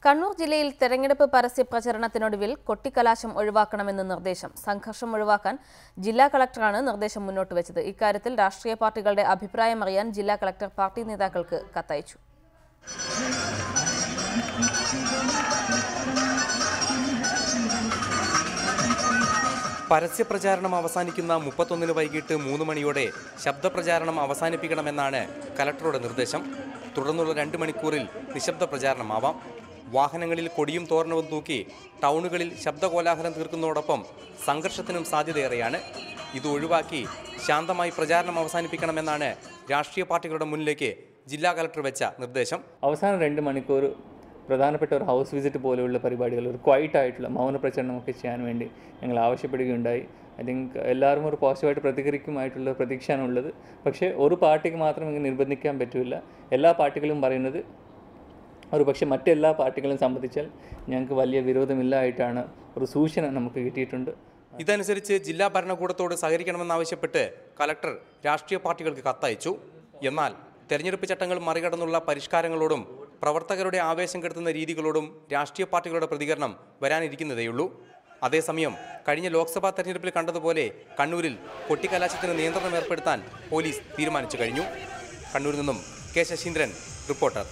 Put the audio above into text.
കണ്ണൂർ ജില്ലയിൽ തെരഞ്ഞെടുപ്പ് പരസ്യ പ്രചരണത്തിനൊടുവിൽ കൊട്ടിക്കലാശം ഒഴിവാക്കണമെന്ന് നിർദ്ദേശം. സംഘർഷം ഒഴിവാക്കാൻ ജില്ലാ കളക്ടറാണ് നിർദ്ദേശം മുന്നോട്ട് വെച്ചത്. ഇക്കാര്യത്തിൽ രാഷ്ട്രീയ പാർട്ടികളുടെ അഭിപ്രായം അറിയാൻ ജില്ലാ കളക്ടർ പാർട്ടി നേതാക്കൾക്ക് കത്തയച്ചു. പരസ്യപ്രചാരണം അവസാനിക്കുന്ന 31 വൈകിട്ട് 3 മണിയോടെ ശബ്ദപ്രചാരണം അവസാനിപ്പിക്കണമെന്നാണ് കലക്ടറുടെ നിർദ്ദേശം. തുടർന്നുള്ള 2 മണിക്കൂറിൽ നിശബ്ദ പ്രചാരണമാവാം. വാഹനങ്ങളിൽ കൊടിയും തോരണവും തൂക്കി ടൗണുകളിൽ ശബ്ദകോലാഹലം തീർക്കുന്നതോടൊപ്പം സംഘർഷത്തിനും സാധ്യതയേറെയാണ്. ഇത് ഒഴിവാക്കി ശാന്തമായി പ്രചാരണം അവസാനിപ്പിക്കണമെന്നാണ് രാഷ്ട്രീയ പാർട്ടികളുടെ മുന്നിലേക്ക് ജില്ലാ കളക്ടർ വെച്ച നിർദ്ദേശം. അവസാന 2 മണിക്കൂർ പ്രധാനപ്പെട്ട ഒരു ഹൗസ് വിസിറ്റ് പോലെയുള്ള പരിപാടികൾ, ഒരു ക്വൈറ്റ് ആയിട്ടുള്ള മൗന പ്രചരണമൊക്കെ ചെയ്യാൻ വേണ്ടി ഞങ്ങൾ ആവശ്യപ്പെടുകയുണ്ടായി. ഐ തിങ്ക് എല്ലാവരും ഒരു പോസിറ്റീവായിട്ട് പ്രതികരിക്കുമായിട്ടുള്ള പ്രതീക്ഷയാണുള്ളത്. പക്ഷേ ഒരു പാർട്ടിക്ക് മാത്രം ഇങ്ങനെ നിർബന്ധിക്കാൻ പറ്റില്ല. എല്ലാ പാർട്ടികളും പറയുന്നത് ഒരു പക്ഷേ മറ്റെല്ലാ പാർട്ടികളും സംബന്ധിച്ചാൽ ഞങ്ങൾക്ക് വലിയ വിരോധമില്ലായിട്ടാണ് ഒരു സൂചന നമുക്ക് കിട്ടിയിട്ടുണ്ട്. ഇതനുസരിച്ച് ജില്ലാ ഭരണകൂടത്തോട് സഹകരിക്കണമെന്നാവശ്യപ്പെട്ട് കലക്ടർ രാഷ്ട്രീയ പാർട്ടികൾക്ക് കത്തയച്ചു. എന്നാൽ തെരഞ്ഞെടുപ്പ് ചട്ടങ്ങൾ മറികടന്നുള്ള പരിഷ്കാരങ്ങളോടും പ്രവർത്തകരുടെ ആവേശം കെടുത്തുന്ന രീതികളോടും രാഷ്ട്രീയ പാർട്ടികളുടെ പ്രതികരണം വരാനിരിക്കുന്നതേയുള്ളൂ. അതേസമയം കഴിഞ്ഞ ലോക്സഭാ തെരഞ്ഞെടുപ്പിൽ കണ്ടതുപോലെ കണ്ണൂരിൽ കൊട്ടിക്കലാശത്തിന് നിയന്ത്രണം ഏർപ്പെടുത്താൻ പോലീസ് തീരുമാനിച്ചു കഴിഞ്ഞു. കണ്ണൂരിൽ നിന്നും കെ ശശീന്ദ്രൻ, റിപ്പോർട്ടർ.